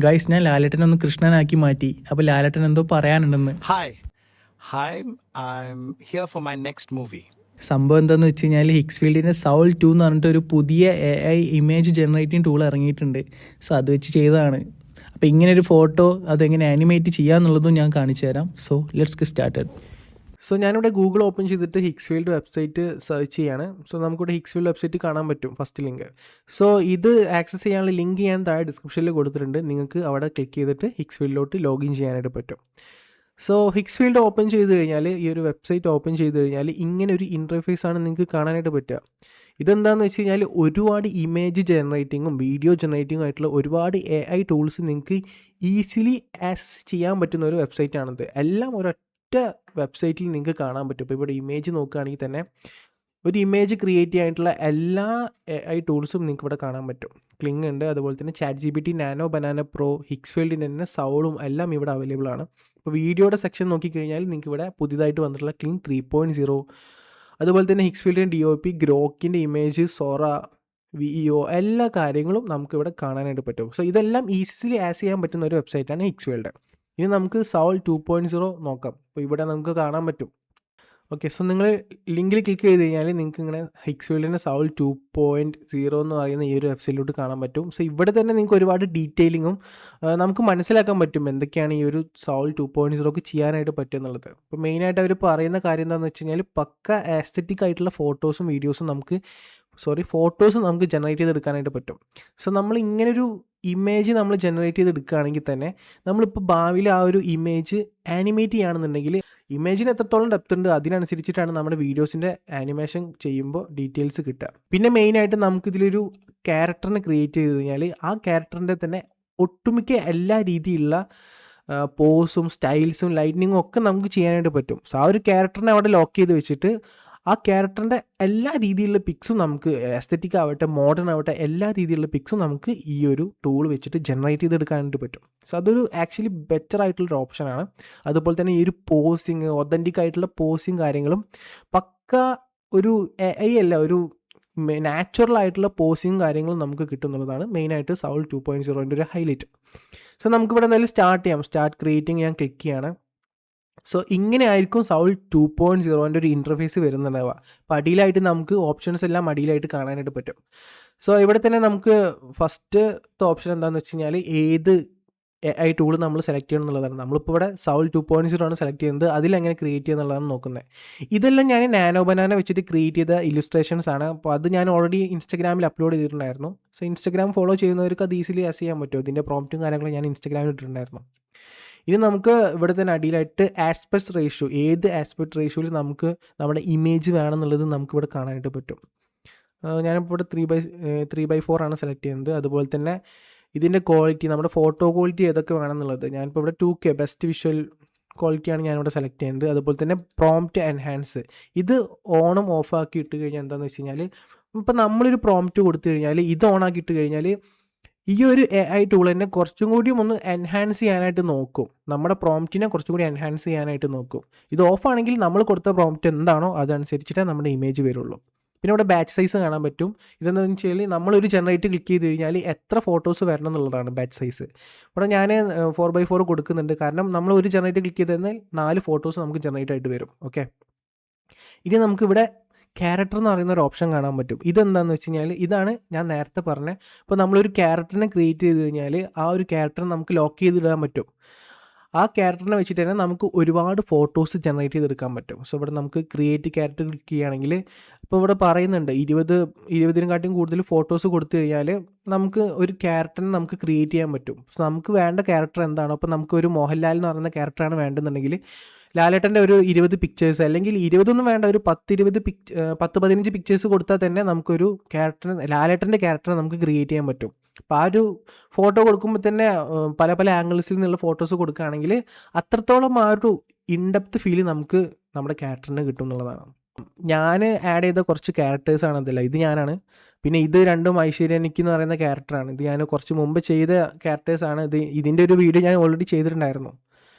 Guys, ഞാൻ ലാലേട്ടനെ ഒന്ന് കൃഷ്ണനാക്കി മാറ്റി. അപ്പോൾ ലാലേട്ടൻ എന്തോ പറയാനുണ്ടെന്ന്. Hi, I'm here for my next movie. സംഭവം എന്താണെന്ന് വെച്ച് കഴിഞ്ഞാൽ ഹിക്സ്ഫീൽഡിൻ്റെ സൗൾ 2 എന്ന് പറഞ്ഞിട്ട് ഒരു പുതിയ AI ഇമേജ് ജനറേറ്റിംഗ് ടൂൾ ഇറങ്ങിയിട്ടുണ്ട്. സോ അത് വെച്ച് ചെയ്തതാണ്. അപ്പോൾ ഇങ്ങനെ ഒരു ഫോട്ടോ അതെങ്ങനെ ആനിമേറ്റ് ചെയ്യാന്നുള്ളതും ഞാൻ കാണിച്ചു തരാം. So let's get started. So ഞാനിവിടെ ഗൂഗിൾ ഓപ്പൺ ചെയ്തിട്ട് ഹിക്സ്ഫീൽഡ് വെബ്സൈറ്റ് സെർച്ച് ചെയ്യാണ്. സോ നമുക്കിവിടെ ഹിക്സ്ഫീൽഡ് വെബ്സൈറ്റ് കാണാൻ പറ്റും, ഫസ്റ്റ് ലിങ്ക്. സോ ഇത് ആക്സസ് ചെയ്യാനുള്ള ലിങ്ക് ഞാൻ താഴെ ഡിസ്ക്രിപ്ഷനിൽ കൊടുത്തിട്ടുണ്ട്. നിങ്ങൾക്ക് അവിടെ ക്ലിക്ക് ചെയ്തിട്ട് ഹിക്സ്ഫീൽഡിലോട്ട് ലോഗിൻ ചെയ്യാനായിട്ട് പറ്റും. സോ ഹിക്സ്ഫീൽഡ് ഓപ്പൺ ചെയ്ത് കഴിഞ്ഞാൽ, ഈ ഒരു വെബ്സൈറ്റ് ഓപ്പൺ ചെയ്ത് കഴിഞ്ഞാൽ ഇങ്ങനെ ഒരു ഇൻ്റർഫേസ് ആണ് നിങ്ങൾക്ക് കാണാനായിട്ട് പറ്റുക. ഇതെന്താണെന്ന് വെച്ച് കഴിഞ്ഞാൽ ഒരുപാട് ഇമേജ് ജനറേറ്റിങ്ങും വീഡിയോ ജനറേറ്റിങ്ങും ആയിട്ടുള്ള ഒരുപാട് AI ടൂൾസ് നിങ്ങൾക്ക് ഈസിലി ആക്സസ് ചെയ്യാൻ പറ്റുന്ന ഒരു വെബ്സൈറ്റാണിത്. എല്ലാം ഒരൊറ്റ വെബ്സൈറ്റിൽ നിങ്ങൾക്ക് കാണാൻ പറ്റും. ഇപ്പോൾ ഇവിടെ ഇമേജ് നോക്കുകയാണെങ്കിൽ തന്നെ ഒരു ഇമേജ് ക്രിയേറ്റ് ചെയ്യാനായിട്ടുള്ള എല്ലാ AI ടൂൾസും നിങ്ങൾക്ക് ഇവിടെ കാണാൻ പറ്റും. ക്ലിങ് ഉണ്ട്, അതുപോലെ തന്നെ ChatGPT, നാനോ, ബനാന പ്രോ, ഹിക്സ്ഫീൽഡിൻ്റെ തന്നെ സൗളും എല്ലാം ഇവിടെ അവൈലബിൾ ആണ്. ഇപ്പോൾ വീഡിയോയുടെ സെക്ഷൻ നോക്കിക്കഴിഞ്ഞാൽ നിങ്ങൾക്ക് ഇവിടെ പുതിയതായിട്ട് വന്നിട്ടുള്ള ക്ലിങ് 3.0, അതുപോലെ തന്നെ ഹിക്സ്ഫീൽഡിൻ്റെ DOP, ഗ്രോക്കിൻ്റെ ഇമേജ്, സോറ, VEO എല്ലാ കാര്യങ്ങളും നമുക്കിവിടെ കാണാനായിട്ട് പറ്റും. സോ ഇതെല്ലാം ഈസിലി ആക്സസ് ചെയ്യാൻ പറ്റുന്ന ഒരു വെബ്സൈറ്റാണ് ഹിക്സ്ഫീൽഡ്. ഇനി നമുക്ക് സൗൾ 2.0 നോക്കാം. അപ്പോൾ ഇവിടെ നമുക്ക് കാണാൻ പറ്റും. ഓക്കെ, സോ നിങ്ങൾ ലിങ്കിൽ ക്ലിക്ക് ചെയ്ത് കഴിഞ്ഞാൽ നിങ്ങൾക്ക് ഇങ്ങനെ ഹിക്സ്ഫീൽഡിൻ്റെ സൗൾ 2.0 എന്ന് പറയുന്ന ഈ ഒരു വെബ്സൈറ്റിലോട്ട് കാണാൻ പറ്റും. സോ ഇവിടെ തന്നെ നിങ്ങൾക്ക് ഒരുപാട് ഡീറ്റെയിലിങ്ങും നമുക്ക് മനസ്സിലാക്കാൻ പറ്റും എന്തൊക്കെയാണ് ഈ ഒരു സൗൾ 2.0ക്ക് ചെയ്യാനായിട്ട് പറ്റുക എന്നുള്ളത്. ഇപ്പോൾ മെയിനായിട്ട് അവർ പറയുന്ന കാര്യം എന്താണെന്ന് വെച്ച് കഴിഞ്ഞാൽ പക്ക ആസ്തെറ്റിക് ആയിട്ടുള്ള ഫോട്ടോസും വീഡിയോസും നമുക്ക് ജനറേറ്റ് ചെയ്തെടുക്കാനായിട്ട് പറ്റും. സോ നമ്മൾ ഇങ്ങനൊരു ഇമേജ് നമ്മൾ ജനറേറ്റ് ചെയ്തെടുക്കുകയാണെങ്കിൽ തന്നെ നമ്മളിപ്പോൾ ഭാവിയിൽ ആ ഒരു ഇമേജ് ആനിമേറ്റ് ചെയ്യുകയാണെന്നുണ്ടെങ്കിൽ ഇമേജിന് എത്രത്തോളം ഡെപ്ത് ഉണ്ട് അതിനനുസരിച്ചിട്ടാണ് നമ്മുടെ വീഡിയോസിൻ്റെ ആനിമേഷൻ ചെയ്യുമ്പോൾ ഡീറ്റെയിൽസ് കിട്ടുക. പിന്നെ മെയിനായിട്ട് നമുക്കിതിലൊരു ക്യാരക്ടറിനെ ക്രിയേറ്റ് ചെയ്ത് കഴിഞ്ഞാൽ ആ ക്യാരക്ടറിൻ്റെ തന്നെ ഒട്ടുമിക്ക എല്ലാ രീതിയിലുള്ള പോസും സ്റ്റൈൽസും ലൈറ്റ്നിങ്ങും ഒക്കെ നമുക്ക് ചെയ്യാനായിട്ട് പറ്റും. സോ ആ ഒരു ക്യാരക്ടറിനെ അവിടെ ലോക്ക് ചെയ്ത് വെച്ചിട്ട് ആ ക്യാരക്ടറിൻ്റെ എല്ലാ രീതിയിലുള്ള പിക്സും നമുക്ക് എസ്തെറ്റിക് ആവട്ടെ, മോഡേൺ ആവട്ടെ, എല്ലാ രീതിയിലുള്ള പിക്സും നമുക്ക് ഈ ഒരു ടൂൾ വെച്ചിട്ട് ജനറേറ്റ് ചെയ്തെടുക്കാനായിട്ട് പറ്റും. സോ അതൊരു ആക്ച്വലി ബെറ്റർ ആയിട്ടുള്ളൊരു ഓപ്ഷനാണ്. അതുപോലെ തന്നെ ഈ ഒരു പോസിങ്, ഒതൻറ്റിക് ആയിട്ടുള്ള പോസിങ് കാര്യങ്ങളും പക്ക ഒരു AI അല്ല, ഒരു നാച്ചുറൽ ആയിട്ടുള്ള പോസിങ് കാര്യങ്ങളും നമുക്ക് കിട്ടുന്നുള്ളതാണ് മെയിനായിട്ട് സൗൾ 2.0ൻ്റെ ഒരു ഹൈലൈറ്റ്. സോ നമുക്കിവിടെ എന്തായാലും സ്റ്റാർട്ട് ചെയ്യാം. സ്റ്റാർട്ട് ക്രിയേറ്റിംഗ് ഞാൻ ക്ലിക്ക് ചെയ്യാണ്. സോ ഇങ്ങനെ ആയിരിക്കും സൗൾ 2.0ൻ്റെ ഒരു ഇൻ്റർഫേസ് വരുന്നുണ്ടാവുക. അപ്പോൾ അടിയിലായിട്ട് നമുക്ക് ഓപ്ഷൻസ് എല്ലാം അടിയിലായിട്ട് കാണാനായിട്ട് പറ്റും. സോ ഇവിടെ തന്നെ നമുക്ക് ഫസ്റ്റത്തെ ഓപ്ഷൻ എന്താണെന്ന് വെച്ച് കഴിഞ്ഞാൽ ഏത് AI ടൂൾ നമ്മൾ സെലക്ട് ചെയ്യണം എന്നുള്ളതാണ്. നമ്മളിപ്പോൾ ഇവിടെ സൗൾ 2.0 ആണ് സെലക്ട് ചെയ്യുന്നത്. അതിലെങ്ങനെ ക്രിയേറ്റ് ചെയ്യുക എന്നുള്ളതാണ് നോക്കുന്നത്. ഇതെല്ലാം ഞാൻ നാനോ ബനാന വെച്ചിട്ട് ക്രിയേറ്റ് ചെയ്ത ഇല്ലുസ്ട്രേഷൻസ് ആണ്. അപ്പോൾ അത് ഞാൻ ഓൾറെഡി ഇൻസ്റ്റാഗ്രാമിൽ അപ്ലോഡ് ചെയ്തിട്ടുണ്ടായിരുന്നു. സോ ഇൻസ്റ്റാഗ്രാം ഫോളോ ചെയ്യുന്നവർക്ക് അത് ഈസിലി ആക്സസ് ചെയ്യാൻ പറ്റും. ഇതിൻ്റെ പ്രോംപ്റ്റും കാര്യങ്ങളും ഞാൻ ഇൻസ്റ്റാഗ്രാമിൽ ഇട്ടിട്ടുണ്ടായിരുന്നു. ഇനി നമുക്ക് ഇവിടെ തന്നെ അടിയിലായിട്ട് ആസ്പെക്ട് റേഷ്യോ, ഏത് ആസ്പെക്ട് റേഷ്യോയിൽ നമുക്ക് നമ്മുടെ ഇമേജ് വേണമെന്നുള്ളത് നമുക്കിവിടെ കാണാനായിട്ട് പറ്റും. ഞാനിപ്പോൾ ഇവിടെ 3/4 ആണ് സെലക്ട് ചെയ്യുന്നത്. അതുപോലെ തന്നെ ഇതിൻ്റെ ക്വാളിറ്റി, നമ്മുടെ ഫോട്ടോ ക്വാളിറ്റി ഏതൊക്കെ വേണമെന്നുള്ളത് ഞാനിപ്പോൾ ഇവിടെ 2K ബെസ്റ്റ് വിഷ്വൽ ക്വാളിറ്റിയാണ് ഞാനിവിടെ സെലക്ട് ചെയ്യുന്നത്. അതുപോലെ തന്നെ പ്രോംപ്റ്റ് എൻഹാൻസ്, ഇത് ഓണും ഓഫ് ആക്കി ഇട്ട് കഴിഞ്ഞാൽ എന്താണെന്ന് വെച്ച് കഴിഞ്ഞാൽ, ഇപ്പോൾ നമ്മളൊരു പ്രോംപ്റ്റ് കൊടുത്തു കഴിഞ്ഞാൽ ഇത് ഓണാക്കി ഇട്ട് കഴിഞ്ഞാൽ ഈ ഒരു AI ടൂൾ തന്നെ കുറച്ചും കൂടിയും ഒന്ന് എൻഹാൻസ് ചെയ്യാനായിട്ട് നോക്കും. നമ്മുടെ പ്രോംപ്റ്റിനെ കുറച്ചും കൂടി എൻഹാൻസ് ചെയ്യാനായിട്ട് നോക്കും. ഇത് ഓഫാണെങ്കിൽ നമ്മൾ കൊടുത്ത പ്രോംപ്റ്റ് എന്താണോ അതനുസരിച്ചിട്ടേ നമ്മുടെ ഇമേജ് വരുള്ളൂ. പിന്നെ ഇവിടെ ബാച്ച് സൈസ് കാണാൻ പറ്റും. ഇതെന്താണെന്ന് വെച്ച് കഴിഞ്ഞാൽ നമ്മളൊരു ജനറേറ്റ് ക്ലിക്ക് ചെയ്ത് കഴിഞ്ഞാൽ എത്ര ഫോട്ടോസ് വരണം എന്നുള്ളതാണ് ബാച്ച് സൈസ്. ഇവിടെ ഞാൻ 4/4 കൊടുക്കുന്നുണ്ട്. കാരണം നമ്മൾ ഒരു ജനറേറ്റ് ക്ലിക്ക് ചെയ്ത് കഴിഞ്ഞാൽ 4 ഫോട്ടോസ് നമുക്ക് ജനറേറ്റ് ആയിട്ട് വരും. ഓക്കെ, ഇനി നമുക്കിവിടെ ക്യാരക്ടർ എന്ന് പറയുന്ന ഒരു ഓപ്ഷൻ കാണാൻ പറ്റും. ഇതെന്താണെന്ന് വെച്ച് കഴിഞ്ഞാൽ ഇതാണ് ഞാൻ നേരത്തെ പറഞ്ഞത്. ഇപ്പോൾ നമ്മളൊരു ക്യാരക്ടറിനെ ക്രിയേറ്റ് ചെയ്ത് കഴിഞ്ഞാൽ ആ ഒരു ക്യാരക്ടർ നമുക്ക് ലോക്ക് ചെയ്തിടാൻ പറ്റും. ആ ക്യാരക്ടറിനെ വെച്ചിട്ട് തന്നെ നമുക്ക് ഒരുപാട് ഫോട്ടോസ് ജനറേറ്റ് ചെയ്തെടുക്കാൻ പറ്റും. സോ ഇവിടെ നമുക്ക് ക്രിയേറ്റ് ക്യാരക്ടർ ക്ലിക്ക് ചെയ്യുകയാണെങ്കിൽ ഇപ്പോൾ ഇവിടെ പറയുന്നുണ്ട് 20-നെക്കാട്ടും കൂടുതൽ ഫോട്ടോസ് കൊടുത്തു കഴിഞ്ഞാൽ നമുക്ക് ഒരു ക്യാരക്ടറിനെ നമുക്ക് ക്രിയേറ്റ് ചെയ്യാൻ പറ്റും. സോ നമുക്ക് വേണ്ട ക്യാരക്ടർ എന്താണോ, അപ്പോൾ നമുക്ക് ഒരു മോഹൻലാൽ എന്ന് പറയുന്ന ക്യാരക്ടറാണ് വേണ്ടെന്നുണ്ടെങ്കിൽ ലാലേട്ടൻ്റെ ഒരു 20 പിക്ചേഴ്സ്, അല്ലെങ്കിൽ 20 വേണ്ട, ഒരു 10-15 പിക്ചേഴ്സ് കൊടുത്താൽ തന്നെ നമുക്കൊരു ലാലേട്ടൻ്റെ ക്യാരക്ടറെ നമുക്ക് ക്രിയേറ്റ് ചെയ്യാൻ പറ്റും. അപ്പോൾ ആ ഒരു ഫോട്ടോ കൊടുക്കുമ്പോൾ തന്നെ പല പല ആംഗിൾസിൽ നിന്നുള്ള ഫോട്ടോസ് കൊടുക്കുകയാണെങ്കിൽ അത്രത്തോളം ആ ഒരു ഇൻഡെപ്ത് ഫീൽ നമുക്ക് നമ്മുടെ ക്യാരക്ടറിന് കിട്ടും എന്നുള്ളതാണ്. ഞാൻ ആഡ് ചെയ്ത കുറച്ച് ക്യാരക്ടേഴ്സാണ് അതല്ല, ഇത് ഞാനാണ്. പിന്നെ ഇത് രണ്ടും ഐശ്വര്യനിക്ക് എന്ന് പറയുന്ന ക്യാരക്ടറാണ്. ഇത് ഞാൻ കുറച്ച് മുമ്പ് ചെയ്ത ക്യാരക്ടേഴ്സാണ്. ഇതിൻ്റെ ഒരു വീഡിയോ ഞാൻ ഓൾറെഡി ചെയ്തിട്ടുണ്ടായിരുന്നു.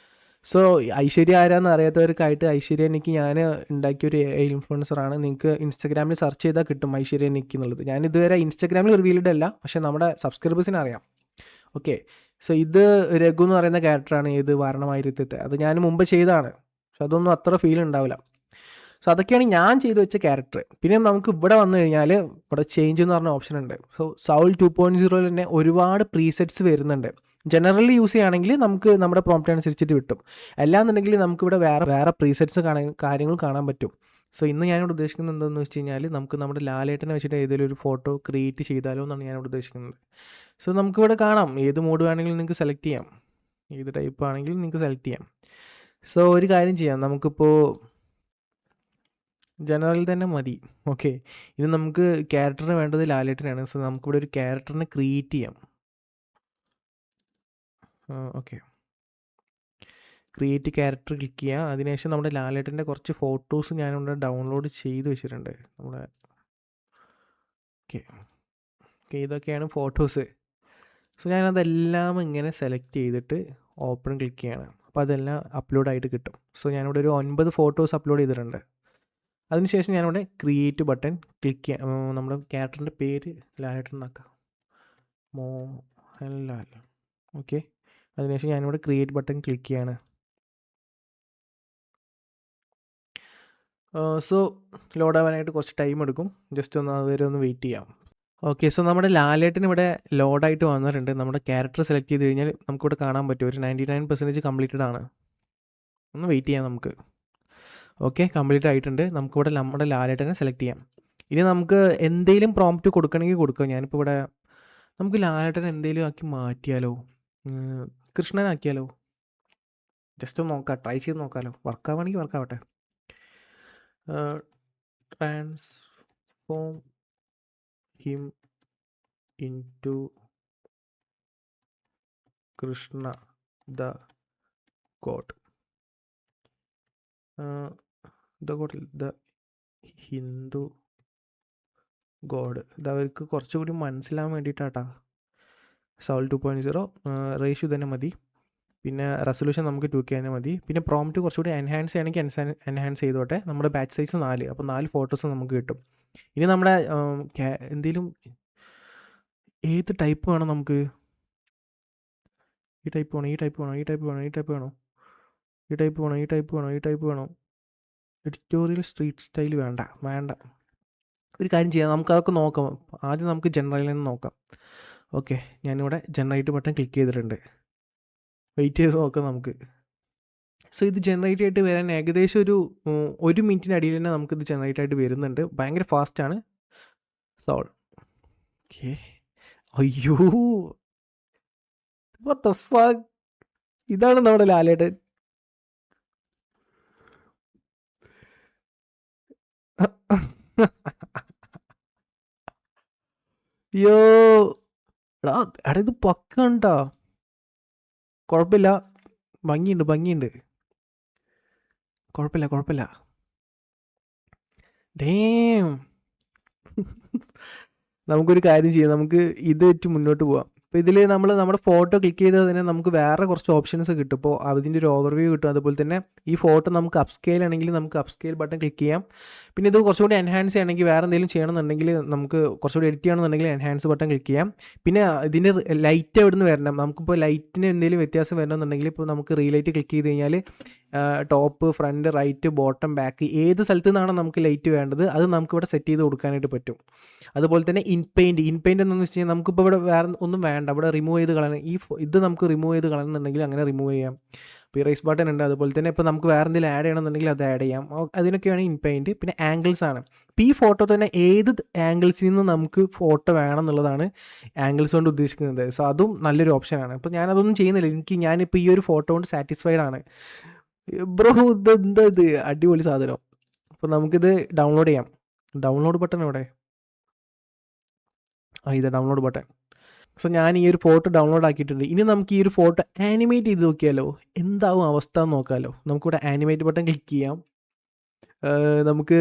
സോ ഐശ്വര്യ ആരാന്ന് അറിയാത്തവർക്കായിട്ട് ഐശ്വര്യനിക്ക് ഞാൻ ഉണ്ടാക്കിയൊരു AI ഇൻഫ്ലുവൻസറാണ്. നിങ്ങൾക്ക് ഇൻസ്റ്റാഗ്രാമിൽ സെർച്ച് ചെയ്താൽ കിട്ടും ഐശ്വര്യനിക്ക് എന്നുള്ളത്. ഞാൻ ഇതുവരെ ഇൻസ്റ്റാഗ്രാമിൽ റിവീൽഡ് അല്ല, പക്ഷേ നമ്മുടെ സബ്സ്ക്രൈബേഴ്സിന് അറിയാം. ഓക്കെ, സോ ഇത് രഘു എന്ന് പറയുന്ന ക്യാരക്ടറാണ് ഏത് വാരണമായിരത്തെ. അത് ഞാൻ മുമ്പ് ചെയ്തതാണ്. പക്ഷെ അതൊന്നും അത്ര ഫീൽ ഉണ്ടാവില്ല. സോ അതൊക്കെയാണ് ഞാൻ ചെയ്ത് വെച്ച ക്യാരക്ടർ. പിന്നെ നമുക്ക് ഇവിടെ വന്നു കഴിഞ്ഞാൽ ഇവിടെ ചേഞ്ച് എന്ന് പറഞ്ഞ ഓപ്ഷൻ ഉണ്ട്. സോ സൗൾ 2.0 തന്നെ ഒരുപാട് പ്രീസെറ്റ്സ് വരുന്നുണ്ട്. ജനറലി യൂസ് ചെയ്യുകയാണെങ്കിൽ നമുക്ക് നമ്മുടെ പ്രോംപ്റ്റ് അനുസരിച്ചിട്ട് കിട്ടും. അല്ലാന്നുണ്ടെങ്കിൽ നമുക്കിവിടെ വേറെ പ്രീസെറ്റ്സ് കാര്യങ്ങൾ കാണാൻ പറ്റും. സോ ഇന്ന് ഞാനിവിടെ ഉദ്ദേശിക്കുന്നത് എന്താണെന്ന് വെച്ച് കഴിഞ്ഞാൽ നമുക്ക് നമ്മുടെ ലാലേട്ടനെ വെച്ചിട്ട് ഏതെങ്കിലും ഒരു ഫോട്ടോ ക്രിയേറ്റ് ചെയ്താലോ എന്നാണ് ഞാനിവിടെ ഉദ്ദേശിക്കുന്നത്. സോ നമുക്കിവിടെ കാണാം ഏത് മോഡ് വേണമെങ്കിലും നിങ്ങൾക്ക് സെലക്ട് ചെയ്യാം. ഏത് ടൈപ്പ് ആണെങ്കിലും നിങ്ങൾക്ക് സെലക്ട് ചെയ്യാം. സോ ഒരു കാര്യം ചെയ്യാം, നമുക്കിപ്പോൾ ജനറൽ തന്നെ മതി. ഓക്കെ, ഇത് നമുക്ക് ക്യാരക്ടറിന് വേണ്ടത് ലാലേട്ടനാണ്. സോ നമുക്കിവിടെ ഒരു ക്യാരക്ടറിനെ ക്രിയേറ്റ് ചെയ്യാം. ഓക്കെ, ക്രിയേറ്റ് ക്യാരക്ടർ ക്ലിക്ക് ചെയ്യുക. അതിനുശേഷം നമ്മുടെ ലാലേട്ടൻ്റെ കുറച്ച് ഫോട്ടോസ് ഞാനിവിടെ ഡൗൺലോഡ് ചെയ്ത് വെച്ചിട്ടുണ്ട്. നമ്മുടെ ഓക്കെ ഓക്കെ ഇതൊക്കെയാണ് ഫോട്ടോസ്. സോ ഞാനതെല്ലാം ഇങ്ങനെ സെലക്ട് ചെയ്തിട്ട് ഓപ്പൺ ക്ലിക്ക് ചെയ്യണം. അപ്പോൾ അതെല്ലാം അപ്ലോഡായിട്ട് കിട്ടും. സോ ഞാനിവിടെ ഒരു 9 ഫോട്ടോസ് അപ്ലോഡ് ചെയ്തിട്ടുണ്ട്. അതിനുശേഷം ഞാനിവിടെ ക്രിയേറ്റ് ബട്ടൺ ക്ലിക്ക് ചെയ്യാം. നമ്മുടെ ക്യാരക്ടറിൻ്റെ പേര് ലാലേട്ടൻ എന്നാക്കാം, മോഹൻലാൽ. ഓക്കെ, അതിനുശേഷം ഞാനിവിടെ ക്രിയേറ്റ് ബട്ടൺ ക്ലിക്ക് ചെയ്യാണ്. സോ ലോഡ് ആവാനായിട്ട് കുറച്ച് ടൈം എടുക്കും. ജസ്റ്റ് ഒന്ന് അതുവരെ ഒന്ന് വെയിറ്റ് ചെയ്യാം. ഓക്കെ, സോ നമ്മുടെ ലാലേട്ടൻ ഇവിടെ ലോഡായിട്ട് വന്നിട്ടുണ്ട്. നമ്മുടെ ക്യാരക്ടർ സെലക്ട് ചെയ്ത് കഴിഞ്ഞാൽ നമുക്കിവിടെ കാണാൻ പറ്റും ഒരു 99% കംപ്ലീറ്റഡ് ആണ്. ഒന്ന് വെയിറ്റ് ചെയ്യാം നമുക്ക്. ഓക്കെ, കംപ്ലീറ്റ് ആയിട്ടുണ്ട്. നമുക്കിവിടെ നമ്മുടെ ലാലേട്ടനെ സെലക്ട് ചെയ്യാം. ഇനി നമുക്ക് എന്തെങ്കിലും പ്രോംപ്റ്റ് കൊടുക്കണമെങ്കിൽ കൊടുക്കാം. ഞാനിപ്പോൾ ഇവിടെ നമുക്ക് ലാലേട്ടൻ എന്തെങ്കിലും ആക്കി മാറ്റിയാലോ, കൃഷ്ണനാക്കിയാലോ? ജസ്റ്റ് ഒന്ന് നോക്കാം, ട്രൈ ചെയ്ത് നോക്കാമല്ലോ. വർക്കാവുകയാണെങ്കിൽ വർക്കാവട്ടെ. Transform him into Krishna the god. The god, the Hindu god. ഇത് അവർക്ക് കുറച്ചുകൂടി മനസ്സിലാവാൻ വേണ്ടിയിട്ടാട്ടാ. സൗൾ 2.0 റേഷ്യൂ തന്നെ മതി. പിന്നെ റെസൊല്യൂഷൻ നമുക്ക് 2K തന്നെ മതി. പിന്നെ പ്രോംപ്റ്റ് കുറച്ചുകൂടി എൻഹാൻസ് ചെയ്യണമെങ്കിൽ എൻഹാൻസ് ചെയ്തോട്ടെ. നമ്മുടെ ബാച്ച് സൈസ് 4, അപ്പോൾ 4 ഫോട്ടോസ് നമുക്ക് കിട്ടും. ഇനി നമ്മുടെ എന്തെങ്കിലും ഏത് ടൈപ്പ് വേണം നമുക്ക്? ഈ ടൈപ്പ് വേണോ, ഈ ടൈപ്പ് വേണോ, ഈ ടൈപ്പ് വേണോ, ഈ ടൈപ്പ് വേണോ, ഈ ടൈപ്പ് വേണോ, ഈ ടൈപ്പ് വേണോ, ഈ ടൈപ്പ് വേണോ? എഡിറ്റോറിയൽ സ്ട്രീറ്റ് സ്റ്റൈൽ വേണ്ട. ഒരു കാര്യം ചെയ്യാം, നമുക്കതൊക്കെ നോക്കാം. ആദ്യം നമുക്ക് ജനറലിൽ നിന്ന് നോക്കാം. ഓക്കെ, ഞാനിവിടെ ജനറേറ്റ് ബട്ടൺ ക്ലിക്ക് ചെയ്തിട്ടുണ്ട്. വെയിറ്റ് ചെയ്ത് നോക്കാം നമുക്ക്. സോ ഇത് ജനറേറ്റ് ആയിട്ട് വരാൻ ഏകദേശം ഒരു മിനിറ്റിനടിയിൽ തന്നെ നമുക്കിത് ജനറേറ്റ് ആയിട്ട് വരുന്നുണ്ട്. ഭയങ്കര ഫാസ്റ്റാണ് സോൾ. ഓക്കെ, അയ്യോ വാട്ട് ദ ഫക്ക്, ഇതാണ് നമ്മുടെ ലാലേട്ടൻ. യോ എടാ എടാ ഇത് പക്കണ്ടാ, കുഴപ്പമില്ല, ഭംഗിയുണ്ട്, കുഴപ്പമില്ല. ഡേം നമുക്കൊരു കാര്യം ചെയ്യാം, നമുക്ക് ഇത് വെച്ച് മുന്നോട്ട് പോവാം. അപ്പോൾ ഇതിൽ നമ്മുടെ ഫോട്ടോ ക്ലിക്ക് ചെയ്താൽ തന്നെ നമുക്ക് വേറെ കുറച്ച് ഓപ്ഷൻസ് കിട്ടും. ഇപ്പോൾ അതിൻ്റെ ഒരു ഓവർവ്യൂ കിട്ടും. അതുപോലെ തന്നെ ഈ ഫോട്ടോ നമുക്ക് അപ്സ്കെയിൽ ആണെങ്കിൽ നമുക്ക് അപ്സ്കെയിൽ ബട്ടൺ ക്ലിക്ക് ചെയ്യാം. പിന്നെ ഇത് കുറച്ചുകൂടി എൻഹാൻസ് ചെയ്യണമെങ്കിൽ വേറെ എന്തെങ്കിലും ചെയ്യണമെന്നുണ്ടെങ്കിൽ നമുക്ക് കുറച്ചുകൂടി എഡിറ്റ് ചെയ്യണമെന്നുണ്ടെങ്കിൽ എൻഹാൻസ് ബട്ടൺ ക്ലിക്ക് ചെയ്യാം. പിന്നെ ഇതിൻ്റെ ലൈറ്റ് എവിടെ നിന്ന് വരണം, നമുക്കിപ്പോൾ ലൈറ്റിന് എന്തെങ്കിലും വ്യത്യാസം വരണമെന്നുണ്ടെങ്കിൽ ഇപ്പോൾ നമുക്ക് റീലൈറ്റ് ക്ലിക്ക് ചെയ്ത് കഴിഞ്ഞാൽ top, front, right, bottom, back ഏത് സ്ഥലത്തു നിന്നാണ് നമുക്ക് ലൈറ്റ് വേണ്ടത് അത് നമുക്കിവിടെ സെറ്റ് ചെയ്ത് കൊടുക്കാനായിട്ട് പറ്റും. അതുപോലെ തന്നെ ഇൻ പെയിൻറ്റ് എന്താണെന്ന് വെച്ച് കഴിഞ്ഞാൽ നമുക്കിപ്പോൾ ഇവിടെ വേറെ ഒന്നും വേണ്ട, ഇവിടെ റിമൂവ് ചെയ്ത് കളയണം. ഇത് നമുക്ക് റിമൂവ് ചെയ്ത് കളയുന്നുണ്ടെങ്കിൽ അങ്ങനെ റിമൂവ് ചെയ്യാം. ഇപ്പോൾ ഇറേസ് ബട്ടൺ ഉണ്ട്. അതുപോലെ തന്നെ ഇപ്പോൾ നമുക്ക് വേറെ എന്തെങ്കിലും ആഡ് ചെയ്യണമെന്നുണ്ടെങ്കിൽ അത് ആഡ് ചെയ്യാം. അതിനൊക്കെയാണ് ഇൻ പെയിൻറ്റ്. പിന്നെ ആംഗിൾസ് ആണ്. ഇപ്പോൾ ഈ ഫോട്ടോ തന്നെ ഏത് ആംഗിൾസിൽ നിന്ന് നമുക്ക് ഫോട്ടോ വേണം എന്നുള്ളതാണ് ആംഗിൾസ് കൊണ്ട് ഉദ്ദേശിക്കുന്നത്. സോ അതും നല്ലൊരു ഓപ്ഷനാണ്. ഇപ്പോൾ ഞാനതൊന്നും ചെയ്യുന്നില്ല, ഞാനിപ്പോൾ ഈ ഒരു ഫോട്ടോ കൊണ്ട് സാറ്റിസ്ഫൈഡ് ആണ്. ബ്രോ ഇതെന്താ ഇത്, അടിപൊളി സാധനം. അപ്പോൾ നമുക്കിത് ഡൗൺലോഡ് ചെയ്യാം. ഡൗൺലോഡ് ബട്ടൺ എവിടെ? ഇത് ഡൗൺലോഡ് ബട്ടൺ. സോ ഞാൻ ഈ ഒരു ഫോട്ടോ ഡൗൺലോഡ് ആക്കിയിട്ടുണ്ട്. ഇനി നമുക്ക് ഈ ഒരു ഫോട്ടോ ആനിമേറ്റ് ചെയ്ത് നോക്കിയാലോ, എന്താവും അവസ്ഥ എന്ന് നോക്കാമല്ലോ. നമുക്കിവിടെ ആനിമേറ്റ് ബട്ടൺ ക്ലിക്ക് ചെയ്യാം. നമുക്ക്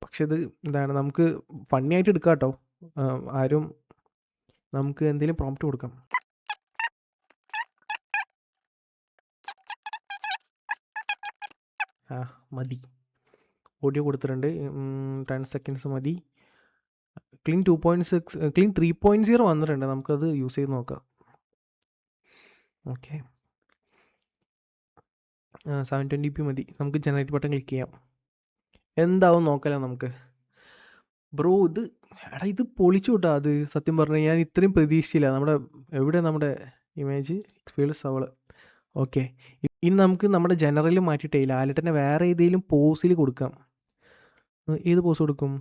പക്ഷെ ഇത് എന്താണ്, നമുക്ക് ഫണ്ണി ആയിട്ട് എടുക്കാം കേട്ടോ. നമുക്ക് എന്തെങ്കിലും പ്രോംപ്റ്റ് കൊടുക്കാം. മതി, ഓഡിയോ കൊടുത്തിട്ടുണ്ട്. 10 സെക്കൻഡ്സ് മതി. ക്ലീൻ 2.6 ക്ലീൻ 3.0 വന്നിട്ടുണ്ട്. നമുക്കത് യൂസ് ചെയ്ത് നോക്കാം. ഓക്കെ, 720p മതി. നമുക്ക് ജനറേറ്റ് ബട്ടൺ ക്ലിക്ക് ചെയ്യാം. എന്താവും നോക്കല നമുക്ക്. ബ്രോ ഇത് പൊളിച്ചു വിട്ടാ. അത് സത്യം പറഞ്ഞാൽ ഞാൻ ഇത്രയും പ്രതീക്ഷിച്ചില്ല. എവിടെ നമ്മുടെ ഇമേജ് ഫീൽഡ് സവള്. ഓക്കെ, ഇനി നമുക്ക് നമ്മുടെ ജനറൽ മാറ്റിയിട്ടേ ലാലേട്ടനെ വേറെ ഏതെങ്കിലും പോസിൽ കൊടുക്കാം. ഏത് പോസ് കൊടുക്കും?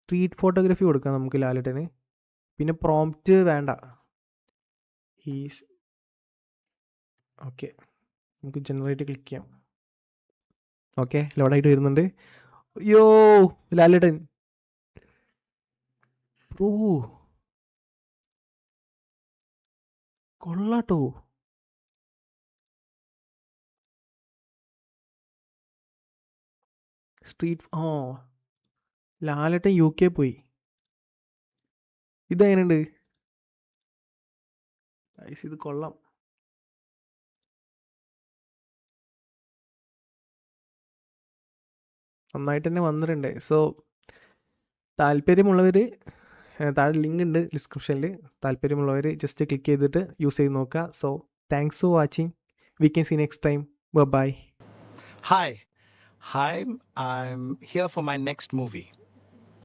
സ്ട്രീറ്റ് ഫോട്ടോഗ്രാഫി കൊടുക്കാം നമുക്ക് ലാലേട്ടന്. പിന്നെ പ്രോംപ്റ്റ് വേണ്ട. ഓക്കെ, നമുക്ക് ജനറേറ്റ് ക്ലിക്ക് ചെയ്യാം. ഓക്കെ, ലോഡായിട്ട് വരുന്നുണ്ട്. അയ്യോ, ലാലേട്ടൻ ബ്രോ കൊള്ളാട്ടോ. സ്ട്രീറ്റ് ലാലേട്ടൻ UK പോയി. ഇതെങ്ങനെയുണ്ട്? ഇത് കൊള്ളാം. നന്നായിട്ട് തന്നെ വന്നിട്ടുണ്ട്. സോ താല്പര്യമുള്ളവർ താഴെ ലിങ്ക് ഉണ്ട് ഡിസ്ക്രിപ്ഷനിൽ. താല്പര്യമുള്ളവർ ജസ്റ്റ് ക്ലിക്ക് ചെയ്തിട്ട് യൂസ് ചെയ്ത് നോക്കുക. So thanks for watching. We can see next time. Bye. Hi, I'm here for my next movie.